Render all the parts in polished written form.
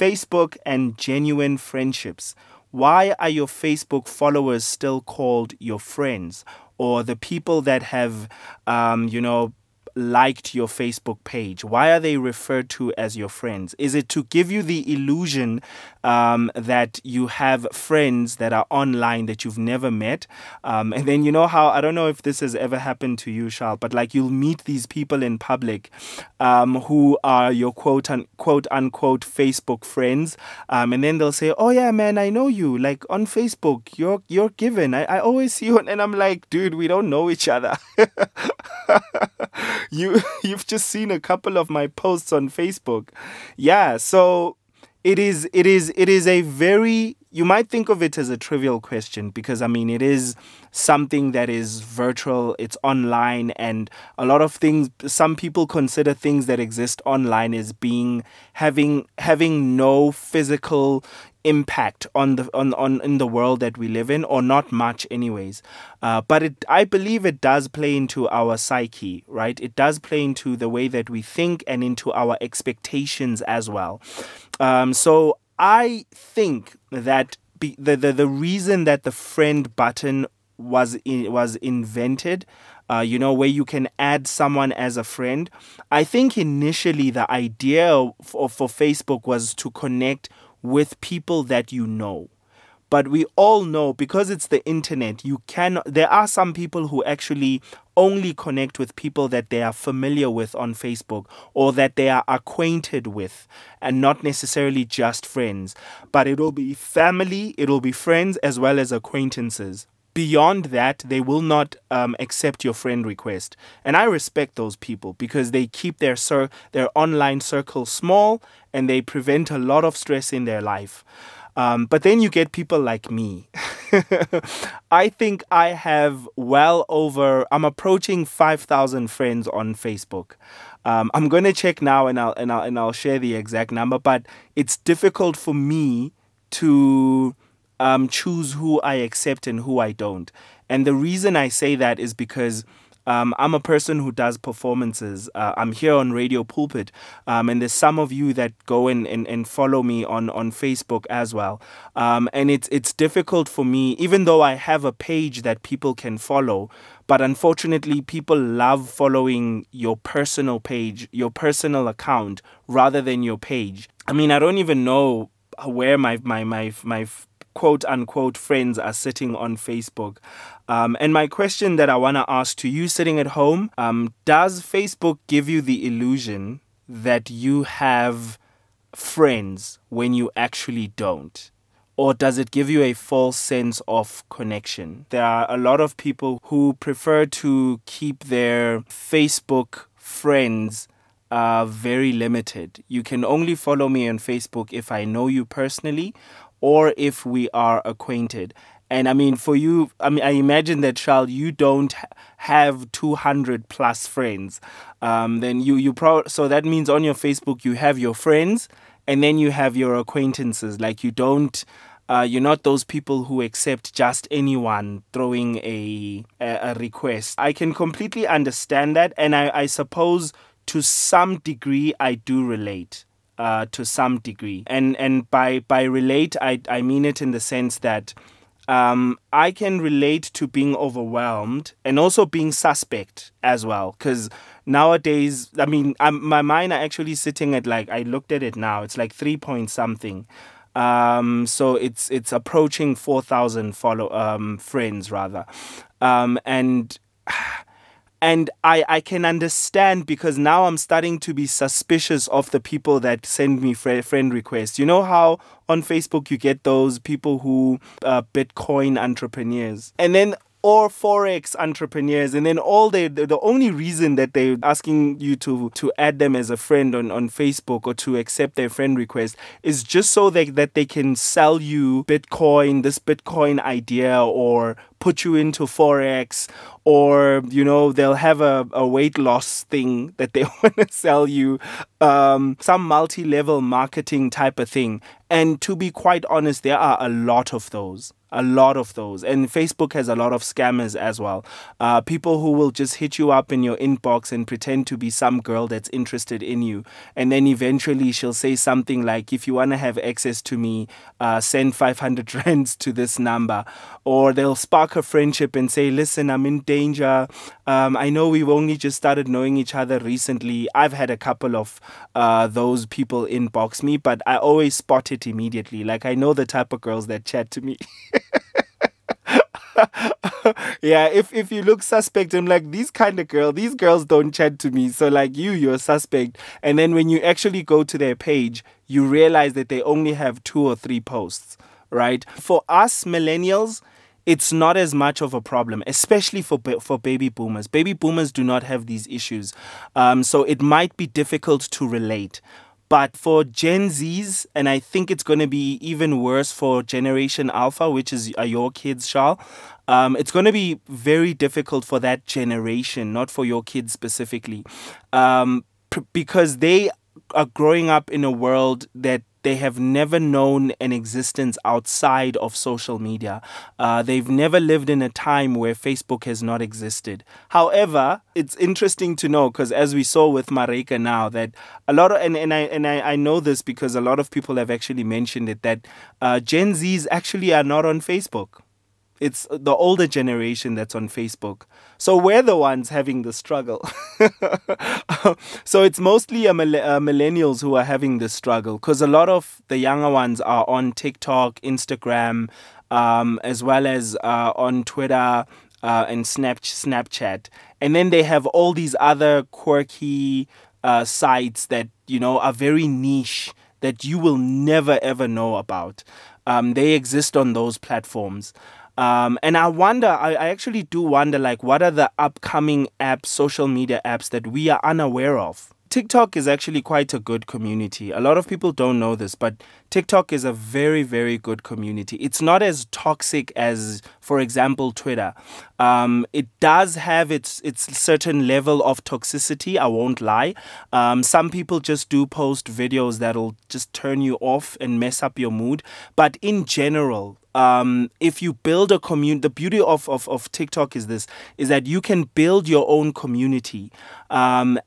Facebook and genuine friendships. Why are your Facebook followers still called your friends? Or the people that have, liked your Facebook page? Why are they referred to as your friends? Is it to give you the illusion that you have friends that are online that you've never met? And then you know how, I don't know if this has ever happened to you, Charles, but like you'll meet these people in public who are your quote unquote Facebook friends. And then they'll say, oh yeah, man, I know you. Like on Facebook, you're given. I always see you. And I'm like, dude, we don't know each other. You've just seen a couple of my posts on Facebook. Yeah, so it is a very, you might think of it as a trivial question because I mean it is something that is virtual, it's online, and a lot of things, some people consider things that exist online as being having no physical impact on in the world that we live in, or not much anyways. But I believe it does play into our psyche, right? It does play into the way that we think and into our expectations as well. So I think that the reason that the friend button was invented, where you can add someone as a friend, I think initially the idea for Facebook was to connect with people that you know. But we all know, because it's the internet, there are some people who actually only connect with people that they are familiar with on Facebook or that they are acquainted with, and not necessarily just friends. But it'll be family, it'll be friends as well as acquaintances. Beyond that, they will not accept your friend request. And I respect those people because they keep their online circle small and they prevent a lot of stress in their life. But then you get people like me. I think I have I'm approaching 5,000 friends on Facebook. I'm going to check now and I'll share the exact number, but it's difficult for me to choose who I accept and who I don't. And the reason I say that is because I'm a person who does performances. I'm here on Radio Pulpit, and there's some of you that go and follow me on Facebook as well. And it's difficult for me, even though I have a page that people can follow, but unfortunately people love following your personal page, your personal account, rather than your page. I mean, I don't even know where my quote unquote friends are sitting on Facebook. And my question that I want to ask to you sitting at home, does Facebook give you the illusion that you have friends when you actually don't? Or does it give you a false sense of connection? There are a lot of people who prefer to keep their Facebook friends very limited. You can only follow me on Facebook if I know you personally or if we are acquainted. And I mean, for you, I imagine that, Charles, you don't have 200 plus friends. Then so that means on your Facebook you have your friends and then you have your acquaintances. Like you're not those people who accept just anyone throwing a request. I can completely understand that, and I suppose to some degree I do relate. To some degree. And by relate, I mean it in the sense that I can relate to being overwhelmed and also being suspect as well. Because nowadays, I mean, my mind are actually sitting at I looked at it now, it's like 3 point something. So it's approaching 4,000 friends rather. And I can understand, because now I'm starting to be suspicious of the people that send me friend requests. You know how on Facebook you get those people who Bitcoin entrepreneurs, and then or Forex entrepreneurs, and then the only reason that they're asking you to add them as a friend on Facebook or to accept their friend request is just so that they can sell you Bitcoin, this Bitcoin idea, or put you into Forex, or, you know, they'll have a weight loss thing that they want to sell you, some multi-level marketing type of thing. And to be quite honest, there are a lot of those. A lot of those. And Facebook has a lot of scammers as well. People who will just hit you up in your inbox and pretend to be some girl that's interested in you. And then eventually she'll say something like, if you want to have access to me, send 500 rands to this number. Or they'll spark a friendship and say, listen, I'm in danger. I know we've only just started knowing each other recently. I've had a couple of those people inbox me, but I always spot it immediately. Like, I know the type of girls that chat to me. Yeah, if you look suspect, I'm like, these girls don't chat to me. So like you're a suspect. And then when you actually go to their page, you realize that they only have 2 or 3 posts, right? For us millennials, it's not as much of a problem, especially for baby boomers. Baby boomers do not have these issues. So it might be difficult to relate. But for Gen Zs, and I think it's going to be even worse for Generation Alpha, which is your kids, Charles, it's going to be very difficult for that generation, not for your kids specifically, because they are growing up in a world that they have never known an existence outside of social media. They've never lived in a time where Facebook has not existed. However, it's interesting to know, because as we saw with Marika now, that a lot of, and I know this because a lot of people have actually mentioned it, that Gen Zs actually are not on Facebook. It's the older generation that's on Facebook. So we're the ones having the struggle. So it's mostly millennials who are having this struggle, because a lot of the younger ones are on TikTok, Instagram, as well as on Twitter and Snapchat. And then they have all these other quirky sites that, you know, are very niche, that you will never ever know about. They exist on those platforms. And I wonder, I actually do wonder, like, what are the upcoming apps, social media apps that we are unaware of? TikTok is actually quite a good community. A lot of people don't know this, but TikTok is a very, very good community. It's not as toxic as, for example, Twitter. It does have its certain level of toxicity, I won't lie. Some people just do post videos that'll just turn you off and mess up your mood. But in general, if you build a community, the beauty of TikTok is that you can build your own community, and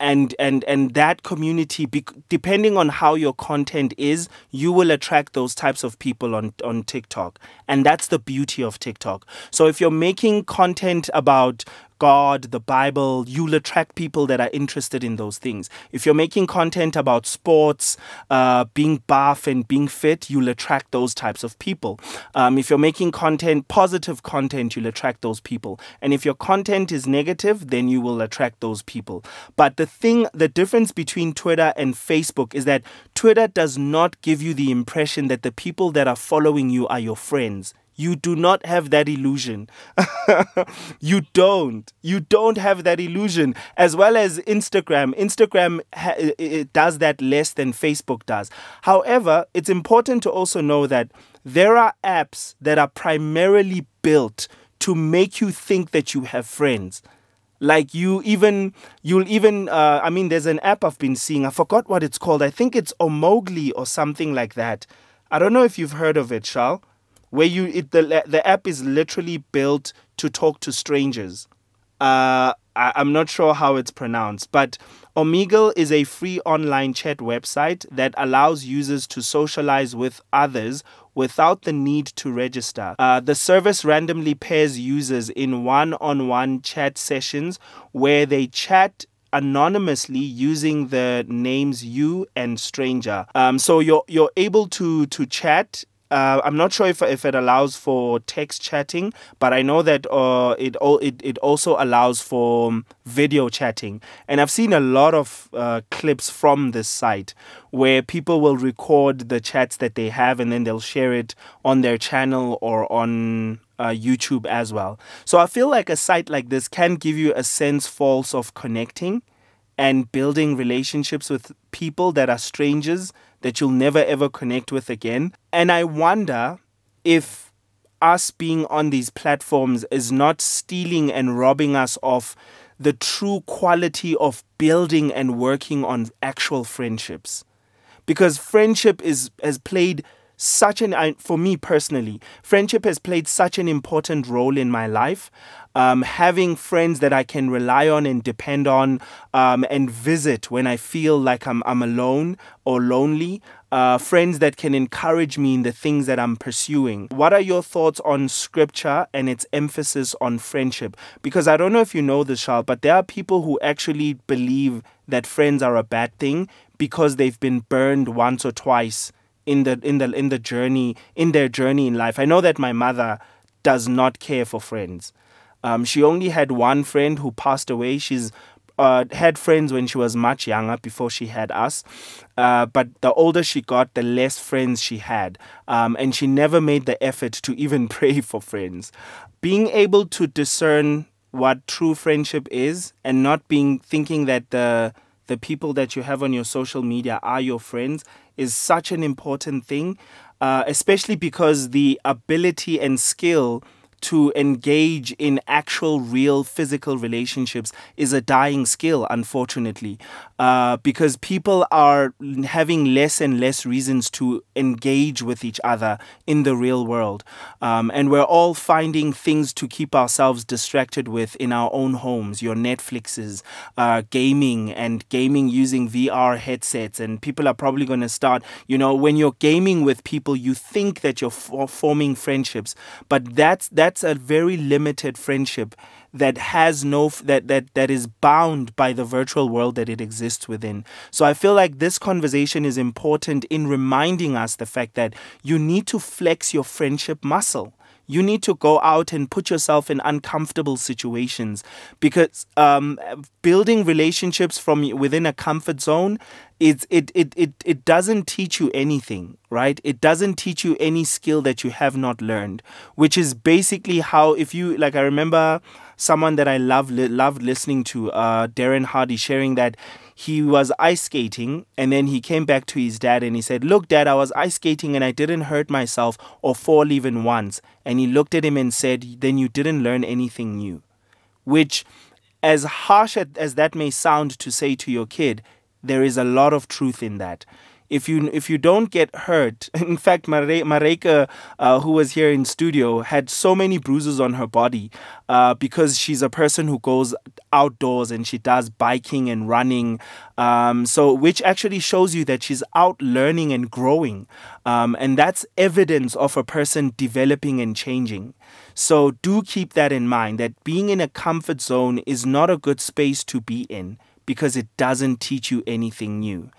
that community, depending on how your content is, you will attract those types of people on TikTok, and that's the beauty of TikTok. So if you're making content about God, the Bible, you'll attract people that are interested in those things. If you're making content about sports, being buff and being fit, you'll attract those types of people. If you're making content, positive content, you'll attract those people. And if your content is negative, then you will attract those people. But the difference between Twitter and Facebook is that Twitter does not give you the impression that the people that are following you are your friends. You do not have that illusion. You don't have that illusion. As well as Instagram. Instagram it does that less than Facebook does. However, it's important to also know that there are apps that are primarily built to make you think that you have friends. Like there's an app I've been seeing. I forgot what it's called. I think it's Omogli or something like that. I don't know if you've heard of it, Charles. Where the app is literally built to talk to strangers. I'm not sure how it's pronounced, but Omegle is a free online chat website that allows users to socialize with others without the need to register. The service randomly pairs users in one-on-one chat sessions where they chat anonymously using the names you and stranger. So you're able to chat. I'm not sure if it allows for text chatting, but I know that it also allows for video chatting. And I've seen a lot of clips from this site where people will record the chats that they have and then they'll share it on their channel or on YouTube as well. So I feel like a site like this can give you a sense false of connecting and building relationships with people that are strangers that you'll never ever connect with again. And I wonder if us being on these platforms is not stealing and robbing us of the true quality of building and working on actual friendships. Because friendship has played for me personally, friendship has played such an important role in my life. Having friends that I can rely on and depend on, and visit when I feel like I'm alone or lonely. Friends that can encourage me in the things that I'm pursuing. What are your thoughts on scripture and its emphasis on friendship? Because I don't know if you know this, Charles, but there are people who actually believe that friends are a bad thing because they've been burned once or twice in their journey in life. I know that my mother does not care for friends. She only had one friend who passed away. She's had friends when she was much younger, before she had us. But the older she got, the less friends she had. And she never made the effort to even pray for friends. Being able to discern what true friendship is, and not thinking that the people that you have on your social media are your friends, is such an important thing, especially because the ability and skill to engage in actual, real, physical relationships is a dying skill, unfortunately, because people are having less and less reasons to engage with each other in the real world. And we're all finding things to keep ourselves distracted with in our own homes. Your Netflixes, gaming using VR headsets. And people are probably going to start, when you're gaming with people, you think that you're forming friendships, but that's a very limited friendship that has that is bound by the virtual world that it exists within. So I feel like this conversation is important in reminding us the fact that you need to flex your friendship muscle. You need to go out and put yourself in uncomfortable situations, because building relationships from within a comfort zone, it doesn't teach you anything, right? It doesn't teach you any skill that you have not learned, which is basically how, I remember someone that I loved listening to, Darren Hardy, sharing that he was ice skating, and then he came back to his dad and he said, "Look, Dad, I was ice skating and I didn't hurt myself or fall even once." And he looked at him and said, "Then you didn't learn anything new." Which, as harsh as that may sound to say to your kid, there is a lot of truth in that. If you don't get hurt, in fact, Mareka, who was here in studio, had so many bruises on her body because she's a person who goes outdoors and she does biking and running. Which actually shows you that she's out learning and growing. And that's evidence of a person developing and changing. So do keep that in mind, that being in a comfort zone is not a good space to be in, because it doesn't teach you anything new.